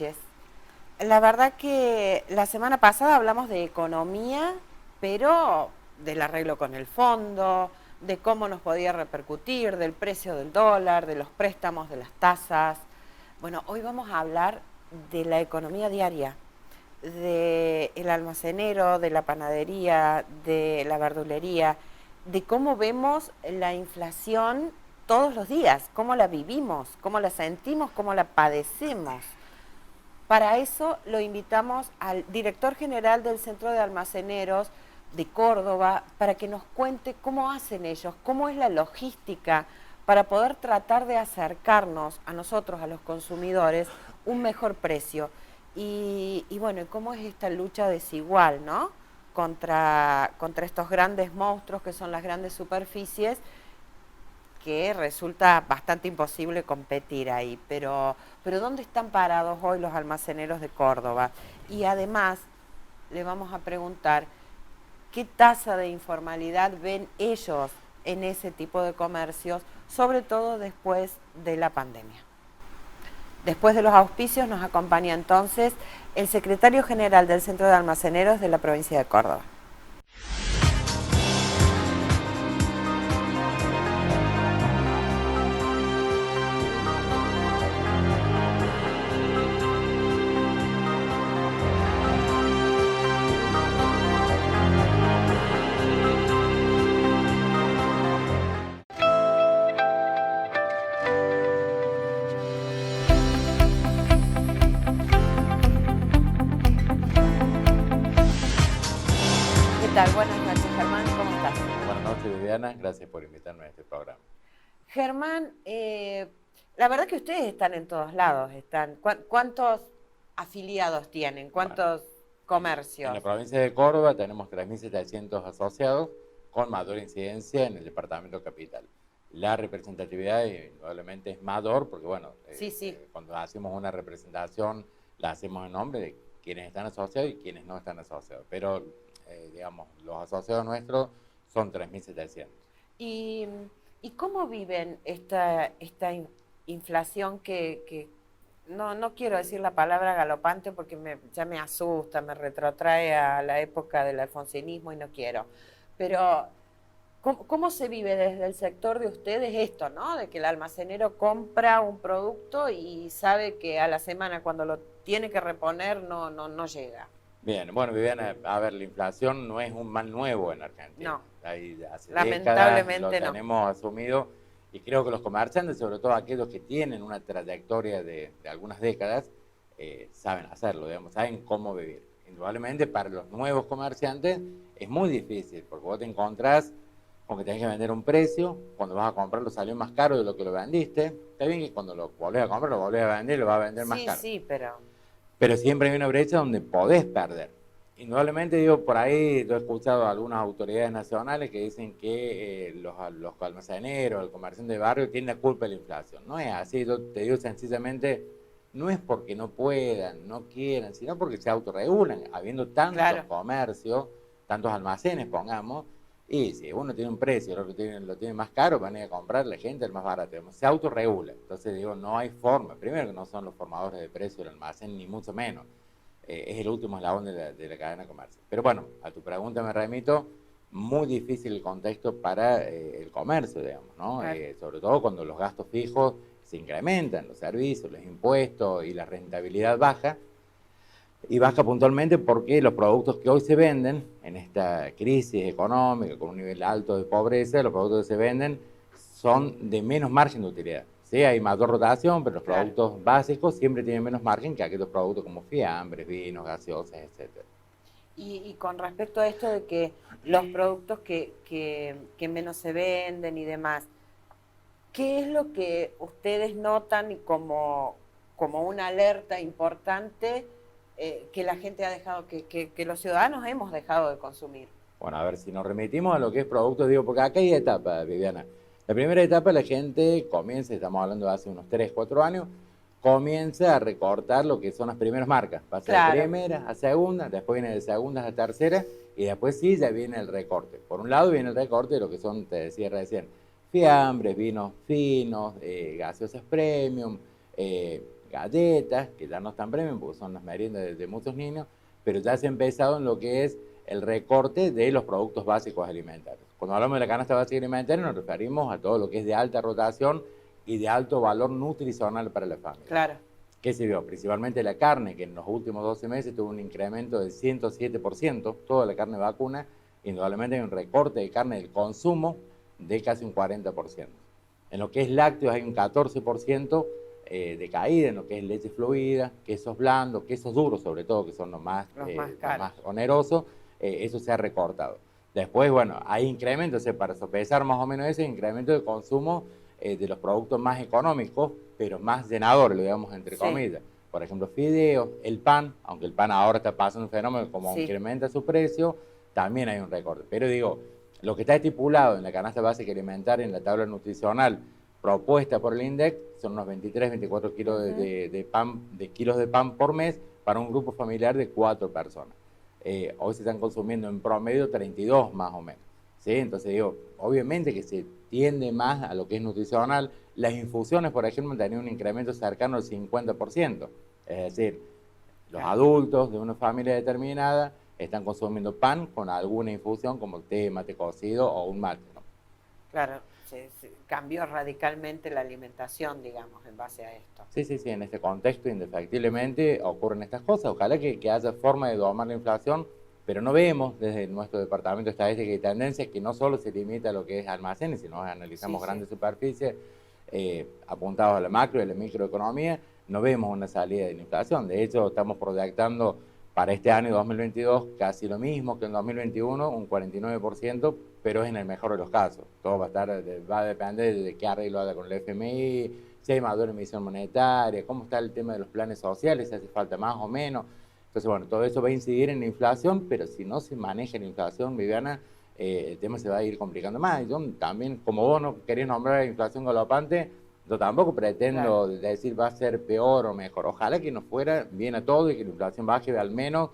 noches. La verdad que la semana pasada hablamos de economía, pero del arreglo con el fondo, de cómo nos podía repercutir, del precio del dólar, de los préstamos, de las tasas. Bueno, hoy vamos a hablar de la economía diaria, del almacenero, de la panadería, de la verdulería, de cómo vemos la inflación todos los días, cómo la vivimos, cómo la sentimos, cómo la padecemos. Para eso lo invitamos al director general del Centro de Almaceneros de Córdoba para que nos cuente cómo hacen ellos, cómo es la logística para poder tratar de acercarnos a nosotros, a los consumidores, un mejor precio. Y bueno, cómo es esta lucha desigual, ¿no? Contra estos grandes monstruos que son las grandes superficies, que resulta bastante imposible competir ahí, pero ¿dónde están parados hoy los almaceneros de Córdoba? Y además le vamos a preguntar qué tasa de informalidad ven ellos en ese tipo de comercios, sobre todo después de la pandemia. Después de los auspicios nos acompaña entonces el secretario general del Centro de Almaceneros de la provincia de Córdoba. ¿Qué tal? Buenas noches, Germán, ¿cómo estás? Buenas noches, Viviana. Gracias por invitarme a este programa. Germán, la verdad que ustedes están en todos lados. ¿Cuántos afiliados tienen? Bueno, ¿Cuántos en la comercios? provincia de Córdoba tenemos 3.700 asociados con mayor incidencia en el departamento capital. La representatividad indudablemente es mayor porque, bueno, Sí, sí. cuando hacemos una representación la hacemos en nombre de quienes están asociados y quienes no están asociados. Pero, digamos, los asociados nuestros son 3.700. ¿Y, y cómo viven esta inflación que no quiero decir la palabra galopante porque ya me asusta, me retrotrae a la época del alfonsinismo y no quiero? Pero ¿cómo se vive desde el sector de ustedes esto, ¿no? De que el almacenero compra un producto y sabe que a la semana cuando lo tiene que reponer no llega. Bien, bueno, Viviana, a ver, la inflación no es un mal nuevo en Argentina. No, Ahí hace décadas lo lamentablemente no. tenemos asumido y creo que los comerciantes, sobre todo aquellos que tienen una trayectoria de algunas décadas, saben hacerlo, digamos, saben cómo vivir. Indudablemente para los nuevos comerciantes es muy difícil porque vos te encontrás con que tenés que vender un precio, cuando vas a comprarlo salió más caro de lo que lo vendiste. Está bien que cuando lo volvés a comprar, lo volvés a vender y lo vas a vender más Sí, caro, sí, pero pero siempre hay una brecha donde podés perder. Indudablemente, digo, por ahí yo he escuchado a algunas autoridades nacionales que dicen que los almaceneros, el comerciante de barrio tienen la culpa de la inflación. No es así, yo te digo sencillamente, no es porque no puedan, no quieran, sino porque se autorregulan, habiendo tantos claro. comercios, tantos almacenes, pongamos, y si uno tiene un precio y el otro lo tiene más caro, van a ir a comprar la gente el más barato. Se autorregula. Entonces digo, no hay forma. Primero que no son los formadores de precio del almacén, ni mucho menos. Es el último eslabón de la cadena de comercio. Pero bueno, a tu pregunta me remito, muy difícil el contexto para el comercio, digamos, ¿no? Claro. Sobre todo cuando los gastos fijos se incrementan, los servicios, los impuestos y la rentabilidad baja. Y baja puntualmente porque los productos que hoy se venden en esta crisis económica con un nivel alto de pobreza, los productos que se venden son de menos margen de utilidad. Sí, hay mayor rotación, pero los Claro. productos básicos siempre tienen menos margen que aquellos productos como fiambres, vinos, gaseosas, etcétera. Y con respecto a esto de que los productos que menos se venden y demás, ¿qué es lo que ustedes notan y como una alerta importante que la gente ha dejado, que los ciudadanos hemos dejado de consumir? Bueno, a ver, si nos remitimos a lo que es productos, digo, porque acá hay etapas, Viviana. La primera etapa la gente comienza, estamos hablando de hace unos 3 4 años, comienza a recortar lo que son las primeras marcas. Pasa de Claro, primera a segunda, después viene de segunda a tercera, y después sí ya viene el recorte. Por un lado viene el recorte de lo que son, te decía recién, fiambres, vinos finos, gaseosas premium, galletas, que ya no están premium porque son las meriendas de muchos niños, pero ya se ha empezado en lo que es el recorte de los productos básicos alimentarios. Cuando hablamos de la canasta básica alimentaria nos referimos a todo lo que es de alta rotación y de alto valor nutricional para la familia. Claro. ¿Qué se vio? Principalmente la carne, que en los últimos 12 meses tuvo un incremento del 107%, toda la carne vacuna, indudablemente hay un recorte de carne del consumo de casi un 40%. En lo que es lácteos hay un 14% de caída, en lo que es leche fluida, quesos blandos, quesos duros sobre todo, que son los más onerosos, eso se ha recortado. Después, bueno, hay incrementos, para sopesar más o menos ese incremento de consumo de los productos más económicos, pero más llenadores, lo digamos entre comillas. Por ejemplo, fideos, el pan, aunque el pan ahora está pasando un fenómeno como incrementa su precio, también hay un recorte. Pero digo, lo que está estipulado en la canasta básica alimentaria, en la tabla nutricional propuesta por el INDEC, son unos 23, 24 kilos kilos de pan por mes para un grupo familiar de 4 personas. Hoy se están consumiendo en promedio 32 más o menos. ¿Sí? Entonces digo, obviamente que se tiende más a lo que es nutricional. Las infusiones, por ejemplo, han tenido un incremento cercano al 50%. Es decir, los adultos de una familia determinada están consumiendo pan con alguna infusión como té, mate cocido o un mate, ¿no? Claro, se cambió radicalmente la alimentación, digamos, en base a esto. Sí, en este contexto indefectiblemente ocurren estas cosas. Ojalá que haya forma de domar la inflación, pero no vemos desde nuestro Departamento de Estadística y Tendencias que no solo se limita a lo que es almacenes, sino analizamos grandes superficies apuntados a la macro y a la microeconomía, no vemos una salida de la inflación. De hecho, estamos proyectando para este año 2022 casi lo mismo que en 2021, un 49%, pero es en el mejor de los casos. Todo va a depender de qué arreglo haga con el FMI, si hay mayor emisión monetaria, cómo está el tema de los planes sociales, si hace falta más o menos. Entonces, bueno, todo eso va a incidir en la inflación, pero si no se maneja la inflación, Viviana, el tema se va a ir complicando más. Yo también, como vos no querés nombrar la inflación galopante, yo tampoco pretendo decir va a ser peor o mejor. Ojalá que nos fuera bien a todo y que la inflación baje al menos,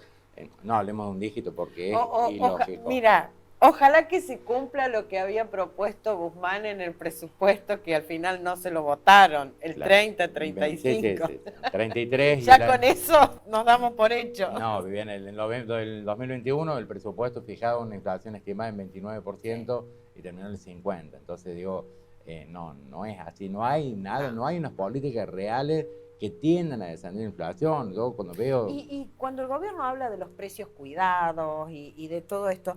no hablemos de un dígito porque es ilógico. Mira, ojalá que se cumpla lo que había propuesto Guzmán en el presupuesto, que al final no se lo votaron, el 30, 35. Sí. 33. Ya con eso nos damos por hecho. No, Viviana, en el 2021 el presupuesto fijaba una inflación estimada en 29% y terminó en el 50%. Entonces digo, no es así, no hay nada, no hay unas políticas reales que tiendan a descender la inflación. Yo cuando veo... Y cuando el gobierno habla de los precios cuidados y de todo esto,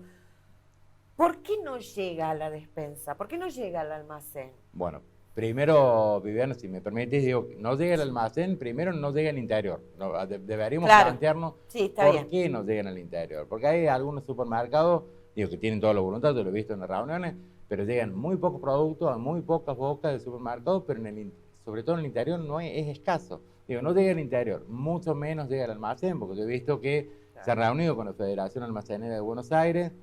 ¿por qué no llega a la despensa? ¿Por qué no llega al almacén? Bueno, primero, Viviana, si me permitís, digo, no llega al almacén, primero no llega al interior. No, deberíamos plantearnos por qué no llegan al interior. Porque hay algunos supermercados, digo, que tienen toda la voluntad, yo lo he visto en las reuniones, pero llegan muy pocos productos a muy pocas bocas de supermercados, pero sobre todo en el interior es escaso. Digo, no llega al interior, mucho menos llega al almacén, porque yo he visto que se ha reunido con la Federación Almacenera de Buenos Aires,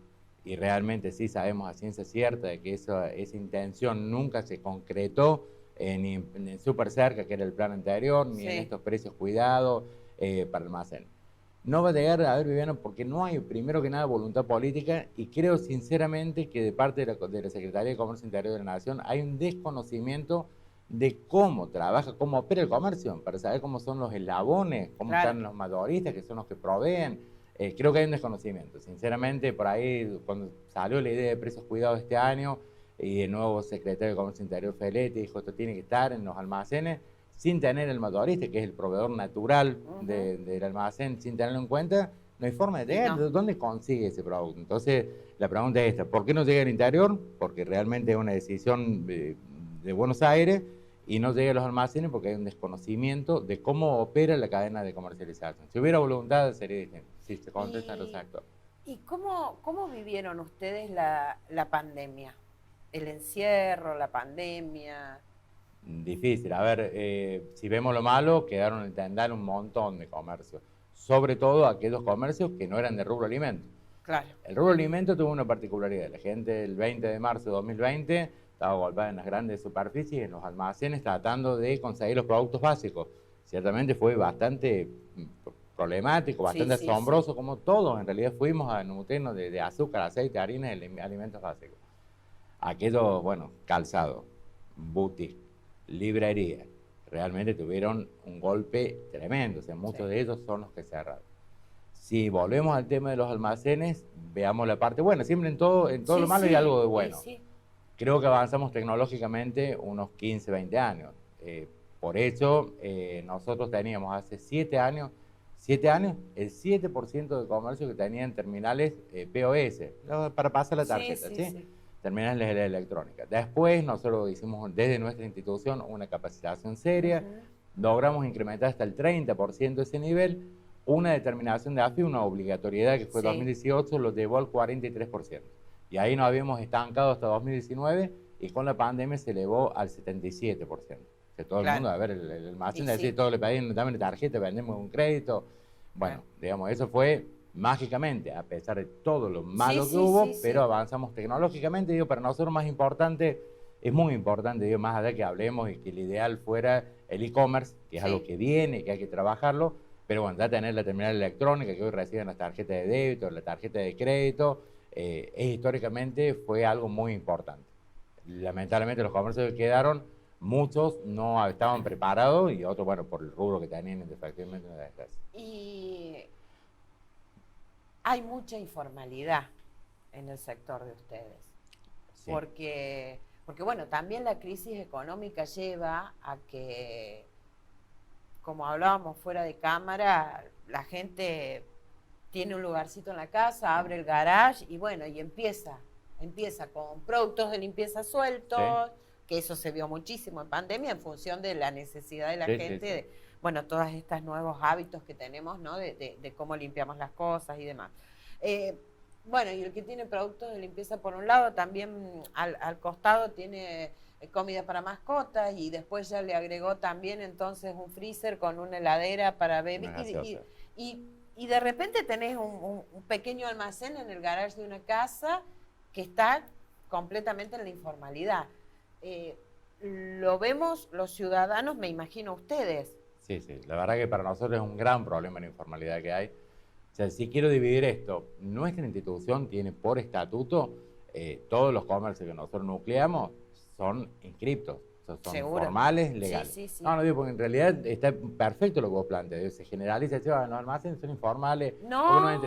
y realmente sí sabemos a ciencia cierta de que esa intención nunca se concretó ni en súper cerca, que era el plan anterior, ni en estos precios cuidados para almacén. No va a llegar a ver, Viviana, porque no hay, primero que nada, voluntad política, y creo sinceramente que de parte de la Secretaría de Comercio Interior de la Nación hay un desconocimiento de cómo trabaja, cómo opera el comercio, para saber cómo son los eslabones, cómo están los mayoristas, que son los que proveen. Creo que hay un desconocimiento. Sinceramente, por ahí, cuando salió la idea de precios cuidados este año, y el nuevo secretario de Comercio Interior, Feletti, dijo esto tiene que estar en los almacenes, sin tener el mayorista, que es el proveedor natural del almacén, sin tenerlo en cuenta, no hay forma de llegar. No. ¿Dónde consigue ese producto? Entonces, la pregunta es esta: ¿por qué no llega al interior? Porque realmente es una decisión de Buenos Aires, y no llega a los almacenes porque hay un desconocimiento de cómo opera la cadena de comercialización. Si hubiera voluntad, sería distinto. Si se contestan los actos. ¿Y cómo vivieron ustedes la pandemia? El encierro, la pandemia. Difícil. A ver, si vemos lo malo, quedaron en tendal un montón de comercios. Sobre todo aquellos comercios que no eran de rubro alimento. Claro. El rubro alimento tuvo una particularidad. La gente el 20 de marzo de 2020 estaba golpeada en las grandes superficies, en los almacenes, tratando de conseguir los productos básicos. Ciertamente fue bastante problemático, bastante asombroso, como todos en realidad fuimos a nutrirnos de azúcar, aceite, harina y alimentos básicos. Aquello, bueno, calzado, boutique, librería, realmente tuvieron un golpe tremendo, o sea, muchos de ellos son los que cerraron. Si volvemos al tema de los almacenes, veamos la parte buena. Siempre en todo Sí, lo malo hay algo de sí, bueno. sí. Creo que avanzamos tecnológicamente unos 15, 20 años. Por eso, nosotros teníamos hace 7 años, el 7% de comercio que tenían terminales POS, ¿no? Para pasar la Sí, tarjeta, sí, ¿sí? sí. Terminales electrónicas. Después, nosotros hicimos desde nuestra institución una capacitación seria, Ujú. logramos incrementar hasta el 30% ese nivel, una determinación de AFI, una obligatoriedad que fue Sí, 2018, lo llevó al 43%. Y ahí nos habíamos estancado hasta 2019 y con la pandemia se elevó al 77%. Que todo el mundo, claro. a ver, el almacén Y decía, sí, todo le pedían, dame la tarjeta, vendemos un crédito. claro. Bueno, digamos, eso fue mágicamente, a pesar de todo lo Sí, malo que sí, sí, hubo, pero sí. avanzamos tecnológicamente. Digo, para nosotros más importante, es muy importante, digo, más allá que hablemos y que el ideal fuera el e-commerce, que es algo Sí. que viene, que hay que trabajarlo, pero bueno, ya tener la terminal electrónica, que hoy reciben las tarjetas de débito, la tarjeta de crédito, históricamente fue algo muy importante. Lamentablemente los comercios que quedaron, muchos no estaban preparados y otros, bueno, por el rubro que tenían, efectivamente, una desgracia. Y hay mucha informalidad en el sector de ustedes, Sí, porque bueno, también la crisis económica lleva a que, como hablábamos fuera de cámara, la gente tiene un lugarcito en la casa, abre el garage y bueno, y empieza con productos de limpieza sí, sueltos, que eso se vio muchísimo en pandemia en función de la necesidad de la sí, sí, gente, sí. de, bueno, todos estos nuevos hábitos que tenemos, ¿no? De cómo limpiamos las cosas y demás. Eh, bueno, y el que tiene productos de limpieza por un lado, también al costado tiene comida para mascotas y después ya le agregó también entonces un freezer con una heladera para Una bebidas gaseosa. y de repente tenés un pequeño almacén en el garage de una casa que está completamente en la informalidad. Eh, lo vemos los ciudadanos, me imagino ustedes. Sí, sí, la verdad que para nosotros es un gran problema la informalidad que hay. O sea, si quiero dividir esto, nuestra institución tiene por estatuto todos los comercios que nosotros nucleamos son inscriptos, o sea, son Seguro. formales, Sí, legales. sí, sí. No, no digo, porque en realidad está perfecto lo que vos planteas, se generaliza, che, los almacenes son informales, porque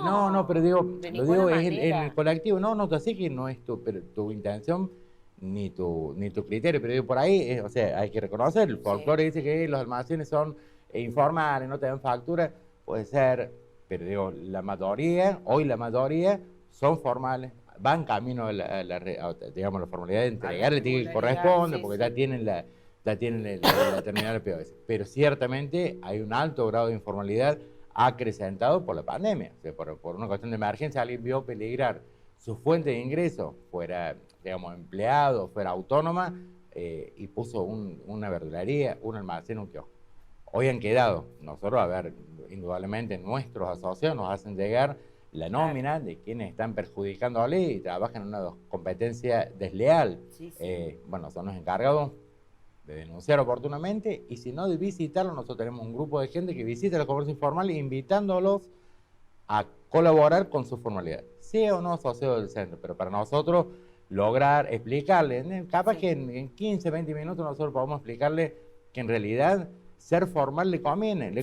no, no, pero No, digo, de lo ninguna digo es el manera. colectivo, no, no, así que no es tu intención ni tu criterio, pero digo, por ahí, o sea, hay que reconocer, el Sí. folclore dice que los almacenes son informales, no te dan factura, puede ser, pero digo, hoy la mayoría son formales, van camino digamos, la formalidad de A la entregar el ticket que regularidad, corresponde, sí, porque sí. ya tienen la terminal de POS. Pero ciertamente hay un alto grado de informalidad acrecentado por la pandemia. O sea, por una cuestión de emergencia, alguien vio peligrar su fuente de ingreso, fuera, digamos, empleado, fuera autónoma, y puso una verdulería, un almacén, un kiosco. Hoy han quedado, nosotros, a ver, indudablemente nuestros asociados nos hacen llegar la Claro. nómina de quienes están perjudicándole y trabajan en una competencia desleal. Sí, sí. Bueno, son los encargados de denunciar oportunamente y si no de visitarlo, nosotros tenemos un grupo de gente que visita el comercio informal invitándolos a colaborar con su formalidad, sea o no socio del centro, pero para nosotros lograr explicarle, capaz Sí. que en 15, 20 minutos nosotros podemos explicarle que en realidad ser formal le Sí,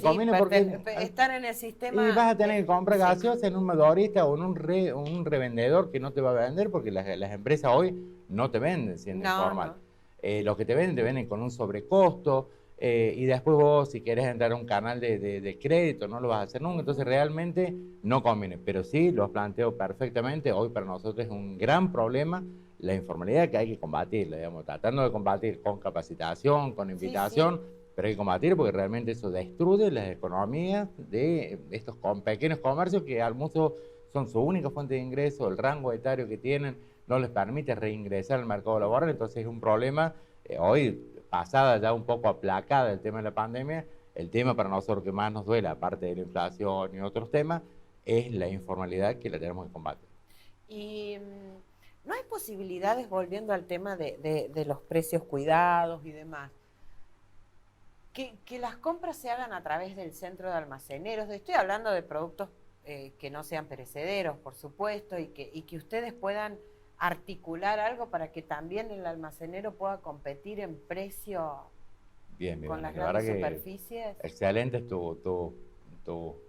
conviene porque estar en el y sistema vas a tener de... que comprar Sí, gaseosa en un mayorista o en un revendedor que no te va a vender porque las empresas hoy no te venden siendo no, informal. no. Los que te venden con un sobrecosto y después vos si querés entrar a un canal de crédito no lo vas a hacer nunca, entonces Ujú. realmente no conviene, pero sí los planteo perfectamente, hoy para nosotros es un gran problema la informalidad que hay que combatirla, digamos, tratando de combatir con capacitación, con Sí, sí. invitación, pero hay que combatir porque realmente eso destruye las economías de estos pequeños comercios que al mucho son su única fuente de ingreso, el rango etario que tienen no les permite reingresar al mercado laboral, entonces es un problema, hoy pasada ya un poco aplacada el tema de la pandemia, el tema para nosotros que más nos duele, aparte de la inflación y otros temas, es la informalidad que la tenemos que combatir. Y no hay posibilidades, volviendo al tema de los precios cuidados y demás, que las compras se hagan a través del centro de almaceneros. Estoy hablando de productos que no sean perecederos, por supuesto, y que ustedes puedan articular algo para que también el almacenero pueda competir en precio Bien, bien. con las La verdad grandes que superficies? excelentes tus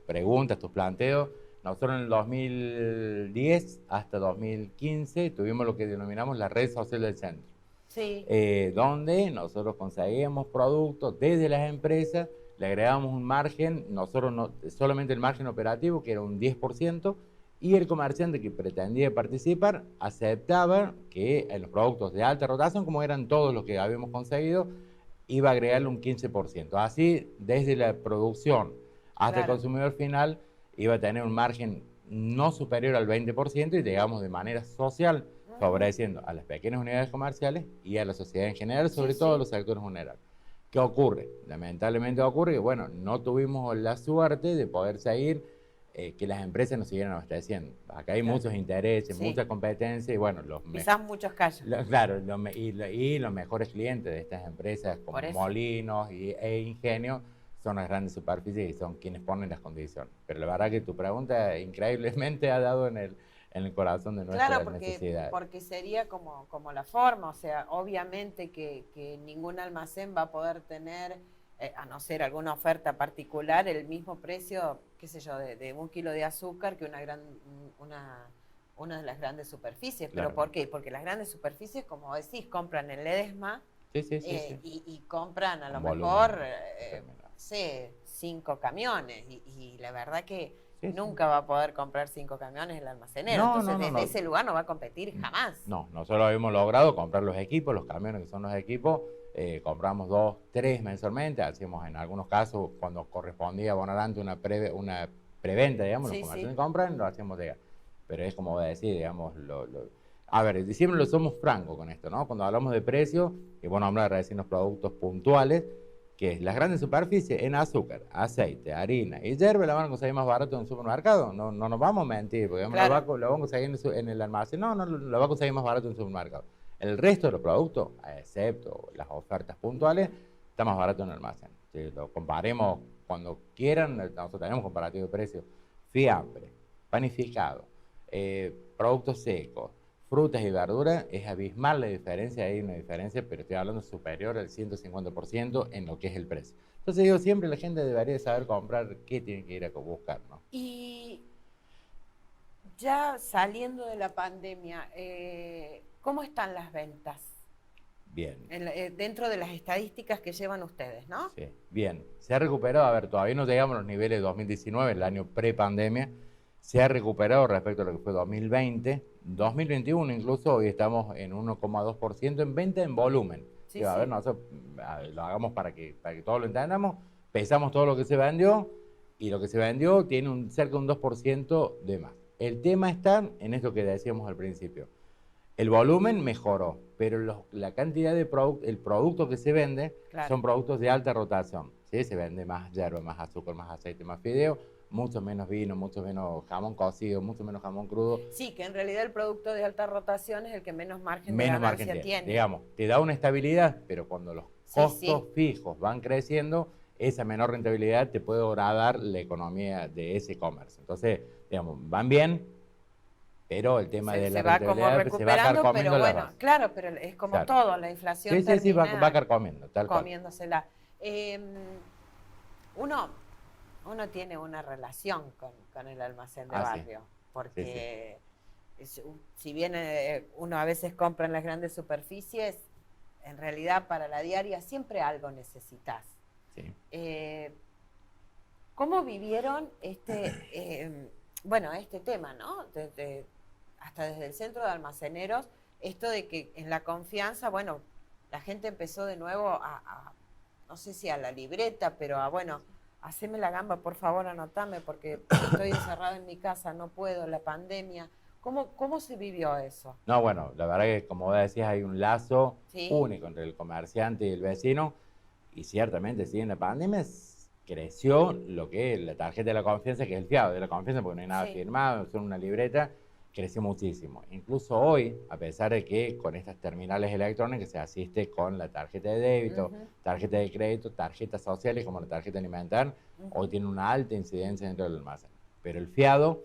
preguntas, tus planteos. Nosotros en el 2010 hasta 2015 tuvimos lo que denominamos la red social del centro, Sí, donde nosotros conseguíamos productos desde las empresas, le agregábamos un margen, nosotros no, solamente el margen operativo, que era un 10%, y el comerciante que pretendía participar aceptaba que en los productos de alta rotación, como eran todos los que habíamos conseguido, iba a agregarle un 15%. Así, desde la producción hasta el claro. consumidor final, iba a tener un margen no superior al 20% y, digamos, de manera social, Ujú. favoreciendo a las pequeñas unidades comerciales y a la sociedad en general, Sí, sobre todo a sí. los sectores vulnerables. ¿Qué ocurre? Lamentablemente ocurre que, bueno, no tuvimos la suerte de poder seguir, que las empresas nos siguieran abasteciendo. Acá hay Claro. muchos intereses, Sí. mucha competencia y, bueno, Pisás muchos callos. claro, y los mejores clientes de estas empresas como Por eso. Molinos e Ingenio son las grandes superficies y son quienes ponen las condiciones. Pero la verdad que tu pregunta increíblemente ha dado en el corazón de Claro, nuestras necesidades. porque sería como la forma, o sea, obviamente que ningún almacén va a poder tener, a no ser alguna oferta particular, el mismo precio, qué sé yo, de un kilo de azúcar que una de las grandes superficies. ¿Pero Claro, por qué? Porque las grandes superficies, como decís, compran en Ledesma sí, sí, sí, sí. y compran a lo Un volumen mejor, determinado. no sé, 5 camiones. Y la verdad que Sí, sí. nunca va a poder comprar 5 camiones el almacenero. No, Entonces, no, no, desde no. ese lugar no va a competir jamás. No, nosotros habíamos logrado comprar los equipos, los camiones que son los equipos, compramos 2, 3 mensualmente, hacíamos en algunos casos, cuando correspondía abonar antes una preventa, digamos, los Sí, sí. comerciantes compran, lo hacíamos de. Pero es como decir, digamos, a ver, siempre lo somos francos con esto, ¿no? Cuando hablamos de precio, y bueno, hablar de decir los productos puntuales, que es las grandes superficies en azúcar, aceite, harina y hierba la van a conseguir más barato en un supermercado. No, no nos vamos a mentir, porque Claro. lo vamos a conseguir en el almacén. No, no, lo va a conseguir más barato en un supermercado. El resto de los productos, excepto las ofertas puntuales, está más barato en el almacén. Si lo comparemos cuando quieran, nosotros tenemos comparativo de precios. Fiambre, panificado, productos secos, frutas y verduras, es abismal la diferencia, hay una diferencia, pero estoy hablando superior al 150% en lo que es el precio. Entonces digo, siempre la gente debería saber comprar qué tiene que ir a buscar, ¿no? Y ya saliendo de la pandemia, ¿cómo están las ventas? Bien, Dentro de las estadísticas que llevan ustedes, ¿no? sí, bien. Se ha recuperado, a ver, todavía no llegamos a los niveles de 2019, el año pre-pandemia, se ha recuperado respecto a lo que fue 2020, 2021 incluso, hoy estamos en 1,2% en venta en volumen. Sí, Digo, a ver, sí. nosotros lo hagamos para que todos lo entendamos, pesamos todo lo que se vendió y lo que se vendió tiene cerca de un 2% de más. El tema está en esto que decíamos al principio. El volumen mejoró, pero la cantidad de el producto que se vende Claro. son productos de alta rotación. ¿Sí? Se vende más hierba, más azúcar, más aceite, más fideo, mucho menos vino, mucho menos jamón cocido, mucho menos jamón crudo, Sí, que en realidad el producto de alta rotación es el que menos margen de menos margen ganancia tiene. tiene. Digamos, te da una estabilidad, pero cuando los Sí, costos sí. fijos van creciendo, esa menor rentabilidad te puede dar la economía de ese comercio. Entonces, digamos, van bien, pero el tema de la Se va como rentabilidad pues, se va recuperando, pero carcomiendo la bueno, base. claro, pero es como Claro. todo, la Sí, inflación sí, sí, va termina carcomiendo, tal cual. comiéndosela. Eh, uno, uno tiene una relación con el almacén de Ah, sí, barrio, sí, sí, porque si bien uno a veces compra en las grandes superficies, en realidad para la diaria siempre algo necesitas. sí. Eh, ¿Cómo vivieron este tema, ¿no? Hasta desde el centro de almaceneros, esto de que en la confianza, bueno, la gente empezó de nuevo no sé si a la libreta, pero bueno, haceme la gamba, por favor, anotame, porque estoy encerrada en mi casa, no puedo, la pandemia. ¿Cómo se vivió eso? No, bueno, la verdad que como vos decías, hay un lazo ¿Sí? único entre el comerciante y el vecino, y ciertamente, sí, en la pandemia creció lo que es la tarjeta de la confianza, que es el fiado de la confianza, porque no hay nada Sí. firmado, son una libreta, creció muchísimo. Incluso hoy, a pesar de que con estas terminales electrónicas se asiste con la tarjeta de débito, Ujú, tarjeta de crédito, tarjetas sociales como la tarjeta alimentar, hoy ujú. tiene una alta incidencia dentro del almacén. Pero el fiado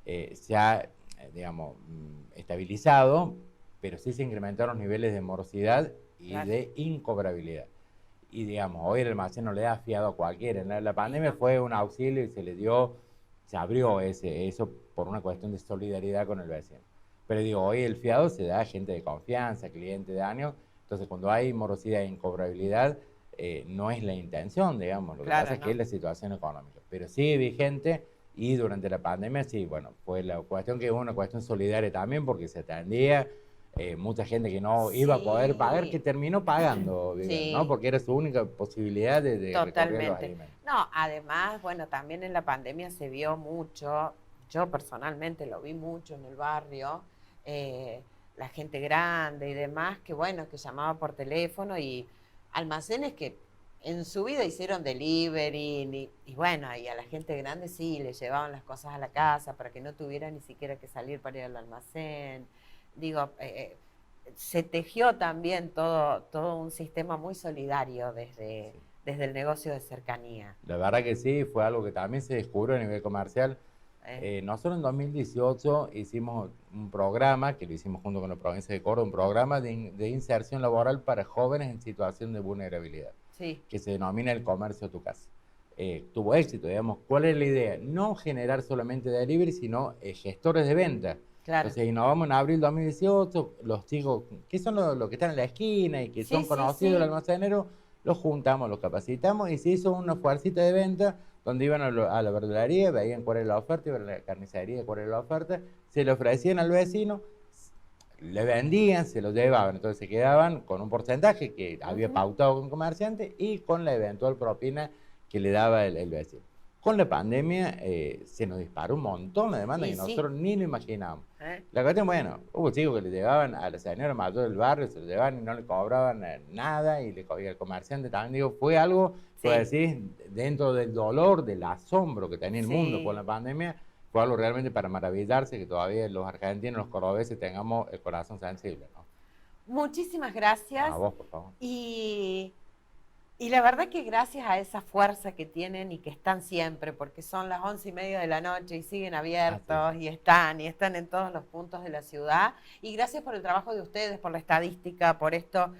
se ha, digamos, estabilizado, pero sí se incrementaron los niveles de morosidad y Claro. de incobrabilidad. y digamos, hoy el almacén no le da fiado a cualquiera. La pandemia fue un auxilio y se le dio, se abrió eso por una cuestión de solidaridad con el vecino. Pero digo, hoy el fiado se da a gente de confianza, cliente de años, entonces cuando hay morosidad e incobrabilidad, no es la intención, digamos, lo que Claro, pasa es que ¿no? es la situación económica, pero sigue vigente y durante la pandemia sí, bueno, fue la cuestión que es una cuestión solidaria también porque se atendía mucha gente que no iba a poder pagar, que Sí, terminó pagando, Vivian, ¿no? sí, Porque era su única posibilidad de recorrer los totalmente. alimentos. No, además, bueno, también en la pandemia se vio mucho, yo personalmente lo vi mucho en el barrio, eh, la gente grande y demás, que bueno, que llamaba por teléfono y almacenes que en su vida hicieron delivery y bueno, y a la gente grande sí, le llevaban las cosas a la casa para que no tuviera ni siquiera que salir para ir al almacén. Digo, se tejió también todo un sistema muy solidario Sí. desde el negocio de cercanía. La verdad que sí, fue algo que también se descubrió a nivel comercial. ¿Eh? Nosotros en 2018 hicimos un programa, que lo hicimos junto con la provincia de Córdoba, un programa de inserción laboral para jóvenes en situación de vulnerabilidad, Sí, que se denomina el comercio a tu casa. Tuvo éxito, digamos. ¿Cuál es la idea? No generar solamente delivery, sino gestores de venta. claro. Entonces innovamos en abril 2018, los chicos, que son los que están en la esquina y que Sí, son sí, conocidos del sí. almacenero, los juntamos, los capacitamos y se hizo una fuercita de venta donde iban a la verdulería, veían cuál era la oferta, iban a la carnicería, cuál era la oferta, se le ofrecían al vecino, le vendían, se lo llevaban, entonces se quedaban con un porcentaje que había Ujú. pautado con el comerciante y con la eventual propina que le daba el vecino. Con la pandemia se nos disparó un montón la demanda Y que sí. nosotros ni lo imaginábamos. ¿Eh? La cuestión, bueno, hubo chicos que le llevaban a la señora mayor del barrio, se lo llevaban y no le cobraban nada, y el comerciante también, digo, fue algo, puedo Sí, decir, dentro del dolor, del asombro que tenía el mundo por sí. la pandemia, fue algo realmente para maravillarse que todavía los argentinos, los cordobeses, tengamos el corazón sensible, ¿no? Muchísimas A gracias. vos, por favor. Y, y la verdad que gracias a esa fuerza que tienen y que están siempre, porque son las 11:30 de la noche y siguen Así es. abiertos y están en todos los puntos de la ciudad. Y gracias por el trabajo de ustedes, por la estadística, por esto.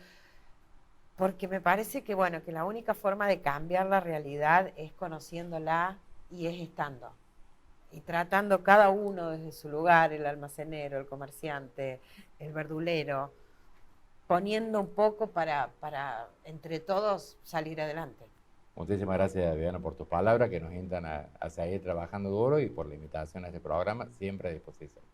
Porque me parece que, bueno, que la única forma de cambiar la realidad es conociéndola y es estando. Y tratando cada uno desde su lugar, el almacenero, el comerciante, el verdulero, poniendo un poco para entre todos salir adelante. Muchísimas gracias, Viviana, por tus palabras que nos invitan a seguir trabajando duro y por la invitación a este programa, siempre a disposición.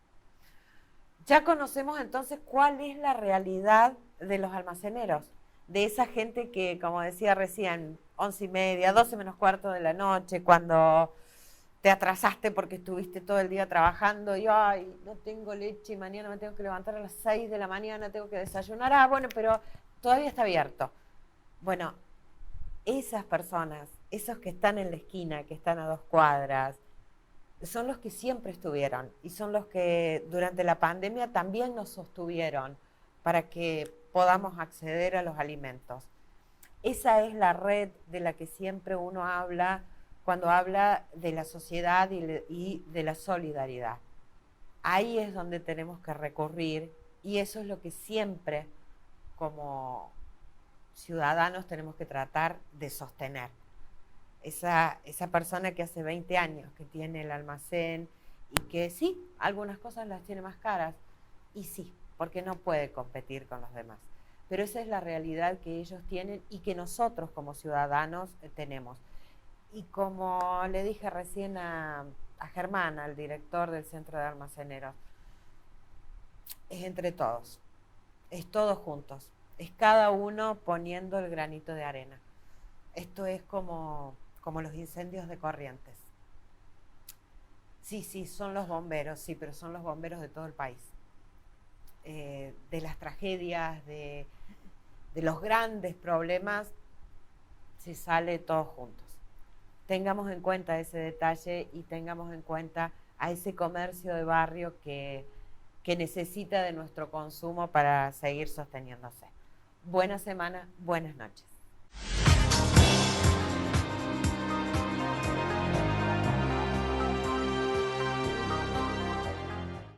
Ya conocemos entonces cuál es la realidad de los almaceneros, de esa gente que, como decía recién, 11:30, 12 menos cuarto de la noche, cuando te atrasaste porque estuviste todo el día trabajando y, ay, no tengo leche y mañana me tengo que levantar a las 6 de la mañana, tengo que desayunar, bueno, pero todavía está abierto. Bueno, esas personas, esos que están en la esquina, que están a 2 cuadras, son los que siempre estuvieron y son los que durante la pandemia también nos sostuvieron para que podamos acceder a los alimentos. Esa es la red de la que siempre uno habla cuando habla de la sociedad y de la solidaridad. Ahí es donde tenemos que recurrir y eso es lo que siempre como ciudadanos tenemos que tratar de sostener. Esa persona que hace 20 años que tiene el almacén y que sí, algunas cosas las tiene más caras y sí, porque no puede competir con los demás. Pero esa es la realidad que ellos tienen y que nosotros como ciudadanos tenemos. Y como le dije recién a Germán, al director del Centro de Almaceneros, es entre todos, es todos juntos, es cada uno poniendo el granito de arena. Esto es como los incendios de Corrientes. Sí, sí, son los bomberos, sí, pero son los bomberos de todo el país. De las tragedias, de los grandes problemas, se sale todos juntos. Tengamos en cuenta ese detalle y tengamos en cuenta a ese comercio de barrio que necesita de nuestro consumo para seguir sosteniéndose. Buena semana, buenas noches.